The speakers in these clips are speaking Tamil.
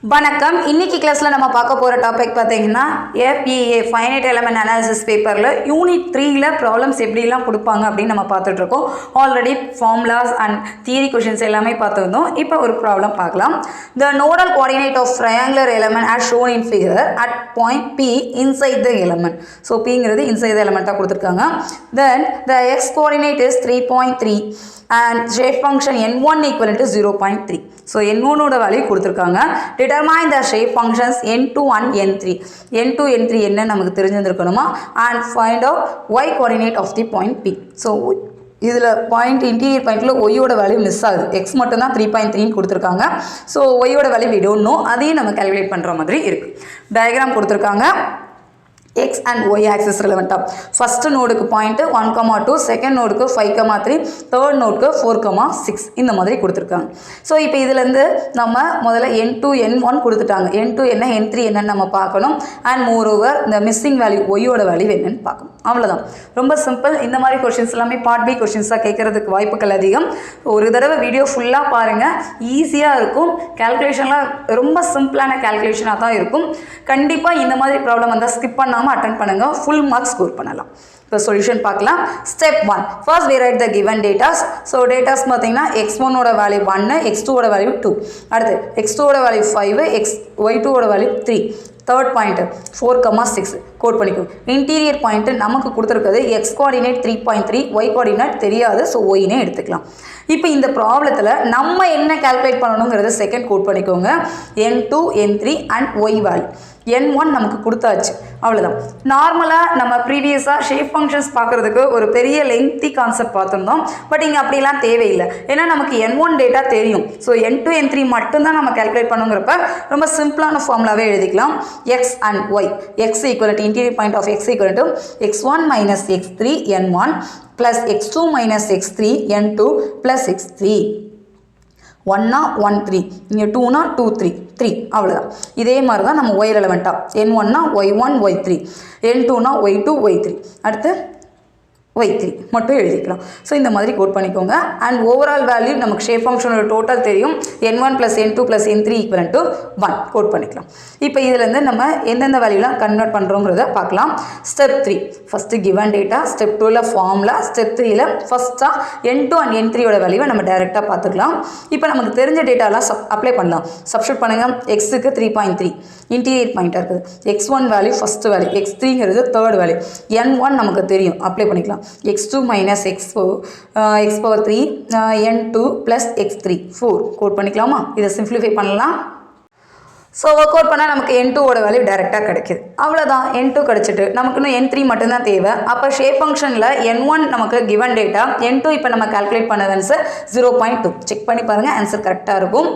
வணக்கம். இன்னைக்கு கிளாஸில் நம்ம பார்க்க போகிற டாபிக் பார்த்தீங்கன்னா FEA ஃபைனைட் எலமெண்ட் அனாலிசிஸ் பேப்பரில் யூனிட் 3ல் ப்ராப்ளம்ஸ் எப்படிலாம் கொடுப்பாங்க அப்படின்னு நம்ம பார்த்துட்ருக்கோம். Already formulas and theory questions எல்லாமே பார்த்துருந்தோம். இப்போ ஒரு ப்ராப்ளம் பார்க்கலாம். The nodal coordinate of triangular element as shown in figure at point P inside the element. So Pங்கிறது inside the element கொடுத்துருக்காங்க. Then the x coordinate is 3.3 and shape function n1 equivalent to 0.3. So n1 ஓட வேல்யூ கொடுத்துருக்காங்க. Determine the shape functions n2 and n3. n2 n3 என்ன நமக்கு தெரிஞ்சிருக்கணுமா and find out y coordinate of the point P. So இதில் பாயிண்ட் இன்டீரியர் பாயிண்டில் ஒய்யோட வேல்யூ மிஸ் ஆகுது. எக்ஸ் மட்டும்தான் 3.3 கொடுத்துருக்காங்க. ஸோ ஒய்யோட வேல்யூ we don't know. அதையும் நம்ம கால்குலேட் பண்ணுற மாதிரி இருக்குது. டயக்ராம் கொடுத்துருக்காங்க. x and y axis relevant. First நோடுக்கு பாயிண்ட் 1,2, செகண்ட் நோடுக்கு 5,3, தேர்ட் நோடுக்கு 4,6 இந்த மாதிரி கொடுத்துருக்காங்க. ஸோ இப்போ இதுலேருந்து நம்ம முதல்ல n2 n1 கொடுத்துட்டாங்க. n2 என்ன n3 என்னன்னு நம்ம பார்க்கணும். அண்ட் மோர் ஓவர் இந்த மிஸ்ஸிங் வேல்யூ ஒய்யோட வேல்யூ என்னன்னு பார்க்கணும். அவ்வளோதான், ரொம்ப சிம்பிள். இந்த மாதிரி கொஷின்ஸ் எல்லாமே பார்ட் பி கொஷின்ஸாக கேட்கறதுக்கு வாய்ப்புகள் அதிகம். ஒரு தடவை வீடியோ ஃபுல்லாக பாருங்கள், ஈஸியாக இருக்கும். கேல்குலேஷன்லாம் ரொம்ப சிம்பிளான கேல்குலேஷனாக தான் இருக்கும். கண்டிப்பாக இந்த மாதிரி ப்ராப்ளம் வந்தால் ஸ்கிப் பண்ணாமல் அட்டென்ட் பண்ணுங்க, ஃபுல் மார்க்ஸ் ஸ்கோர் பண்ணலாம். இப்போ சொல்யூஷன் பார்க்கலாம். Step 1, first we write the given datas. So datas பார்த்தீங்கன்னா x1 ஓட வேல்யூ 1, x2 ஓட வேல்யூ 2, அடுத்து x2 ஓட வேல்யூ 5, y2 ஓட வேல்யூ 3, தேர்ட் பாயிண்ட் 4,6 கோட் பண்ணிக்கும். இன்டீரியர் பாயிண்ட் நமக்கு கொடுத்துருக்குது x கோஆர்டினேட் 3.3, y கோஆர்டினேட் தெரியாது, ஸோ ஒய்னே எடுத்துக்கலாம். இப்போ இந்த ப்ராப்ளத்தில் நம்ம என்ன கால்குலேட் பண்ணணுங்கிறத செகண்ட் கோட் பண்ணிக்கோங்க. n2 n3 and Y value. n1 நமக்கு கொடுத்தாச்சு, அவ்வளோதான். நார்மலாக நம்ம ப்ரீவியஸாக ஷேப் ஃபங்க்ஷன்ஸ் பார்க்குறதுக்கு ஒரு பெரிய லெங்க்தி கான்செப்ட் பார்த்துருந்தோம். பட் இங்கே அப்படிலாம் தேவையில்லை, ஏன்னா நமக்கு n1 டேட்டா தெரியும். ஸோ n2 n3 மட்டும்தான் நம்ம கால்குலேட் பண்ணுங்கிறப்ப ரொம்ப சிம்பிளான ஃபார்முலாவே எழுதிக்கலாம். x and y. x equal to interior point of x equal to x1 minus x3 n1 plus x2 minus x3 n2 plus x3. 1 1 3, இங்கே 2 2 3 3, அவ்வளோதான். இதே மாதிரி தான் நம்ம Y ரெலவெண்ட்டாக n1 y1 y3, n2 y2 y3, அடுத்து y3 மட்டும் எழுதிக்கலாம். ஸோ இந்த மாதிரி கோட் பண்ணிக்கோங்க. அண்ட் ஓவரால் வேல்யூ நமக்கு ஷேப் ஃபங்க்ஷனோட டோட்டல் தெரியும். n1 plus n2 plus n3 equal to 1 code பண்ணிக்கலாம். இப்போ இதுலேருந்து நம்ம எந்தெந்த வேல்யூலாம் கன்வெர்ட் பண்ணுறோங்கிறத பார்க்கலாம். Step 3, first given data. Step 2ல் ஃபார்முலா. ஸ்டெப் 3ல் ஃபஸ்ட்டாக n2 அண்ட் n3யோட வேல்யூவை நம்ம டேரெக்டாக பார்த்துக்கலாம். இப்போ நமக்கு தெரிஞ்ச டேட்டாலாம் அப்ளை பண்ணலாம். சப்ஸ்டியூட் பண்ணுங்கள். எக்ஸுக்கு 3.3 இன்டீரியர் பாயிண்ட்டாக இருக்குது. x1 வேல்யூ ஃபஸ்ட்டு வேல்யூ, x3ங்கிறது தேர்ட் வேல்யூ, n1 நமக்கு தெரியும், அப்ளை பண்ணிக்கலாம். x2 minus x4 x power 3 n2 plus x3 4 code பண்ணிக்கலாமா? இதை சிம்பிளிஃபை பண்ணலாம். ஸோ ஒர்க் அவுட் பண்ணால் நமக்கு n2 ஓட வேல்யூ டேரெக்டாக கிடைக்கிது. அவ்வளோதான், n2 கிடச்சிட்டு நமக்கு இன்னும் n3 மட்டும்தான் தேவை. அப்போ ஷேப் ஃபங்க்ஷனில் n1 நமக்கு கிவன் டேட்டா, n2 இப்போ நம்ம கால்குலேட் பண்ணது ஆன்சர் 0.2. செக் பண்ணி பாருங்கள், ஆன்சர் கரெக்டாக இருக்கும்.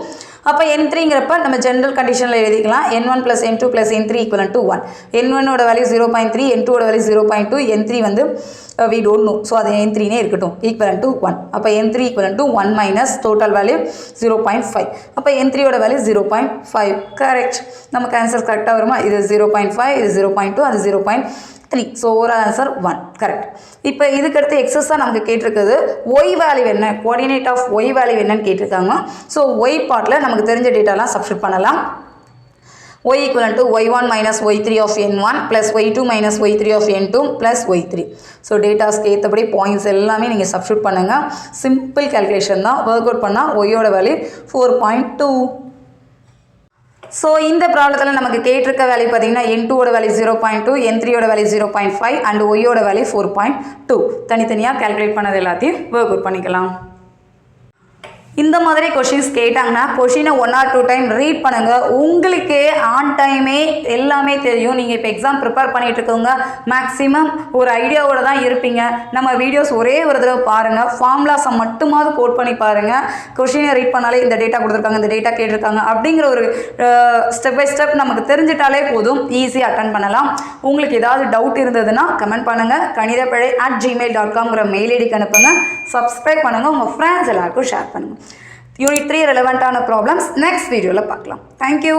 அப்போ n3ங்கிறப்ப நம்ம ஜென்ரல் கண்டிஷனில் எழுதிக்கலாம். n1 plus n2 plus n3 equal to 1. n1ஓட வேல்யூ 0.3, n2ஓட வேல்யூ 0.2, n3 வந்து we don't know. ஸோ அது n3நே இருக்கட்டும், ஈக்குவல் டு 1. அப்போ n3 equal to 1 minus total value 0.5. அப்போ n3ஓட வேல்யூ 0.5. கரெக்ட், நமக்கு ஆன்சர் கரெக்டாக வருமா? இது 0.5, இது 0.2, அது 0.3. So overall answer 1 correct. இப்போ இதுக்கடுத்து எக்ஸஸாக நமக்கு கேட்டிருக்குது ஒய் வேல்யூ என்ன, கோஆர்டினேட் ஆஃப் ஒய் வேல்யூ என்னன்னு கேட்டிருக்காங்க. ஸோ ஒய் பார்ட்டில் நமக்கு தெரிஞ்ச டேட்டாலாம் சப்ஸ்டியூட் பண்ணலாம். y equivalent to y1 minus y3 of n1 plus y2 minus y3 of n2 plus y3. So டேட்டாஸ்க்கு ஏற்றபடி பாயிண்ட்ஸ் எல்லாமே நீங்கள் சப்ஸ்டியூட் பண்ணுங்கள். சிம்பிள் கேல்குலேஷன் தான். ஒர்க் அவுட் பண்ணால் ஒய்யோட வேல்யூ 4.2. ஸோ இந்த ப்ராப்ளத்தில் நமக்கு கேட்டிருக்க வேல்யூ பார்த்தீங்கன்னா n2ஓட வேல்யூ 0.2, n3ஓட வேல்யூ 0.5 அண்ட் ஒய்யோட வேல்யூ 4.2. தனித்தனியாக கேல்குலேட் பண்ணது எல்லாத்தையும் ஒர்க் அவுட் பண்ணிக்கலாம். இந்த மாதிரி கொஷின்ஸ் கேட்டாங்கன்னா கொஷினை 1 or 2 டைம் ரீட் பண்ணுங்கள். உங்களுக்கே ஆன் டைமே எல்லாமே தெரியும். நீங்கள் இப்போ எக்ஸாம் ப்ரிப்பேர் பண்ணிகிட்டு இருக்கவங்க மேக்ஸிமம் ஒரு ஐடியாவோட தான் இருப்பீங்க. நம்ம வீடியோஸ் ஒரே ஒரு தடவை பாருங்கள், ஃபார்முலாஸை மட்டுமாவது கோட் பண்ணி பாருங்கள். கொஷினை ரீட் பண்ணாலே இந்த டேட்டா கொடுத்துருக்காங்க, இந்த டேட்டா கேட்டிருக்காங்க அப்படிங்கிற ஒரு ஸ்டெப் பை ஸ்டெப் நமக்கு தெரிஞ்சிட்டாலே போதும், ஈஸியாக அட்டன் பண்ணலாம். உங்களுக்கு ஏதாவது டவுட் இருந்ததுன்னா கமெண்ட் பண்ணுங்கள். kanidapazhai@gmail.com மெயில் ஐடிக்கு அனுப்புங்க. சப்ஸ்கிரைப் பண்ணுங்கள், உங்கள் ஃப்ரெண்ட்ஸ் எல்லாருக்கும் ஷேர் பண்ணுங்கள். யூனிட் 3 ரெலவெண்ட்டான ப்ராப்ளம்ஸ் நெக்ஸ்ட் வீடியோவில் பார்க்கலாம். தேங்க்யூ.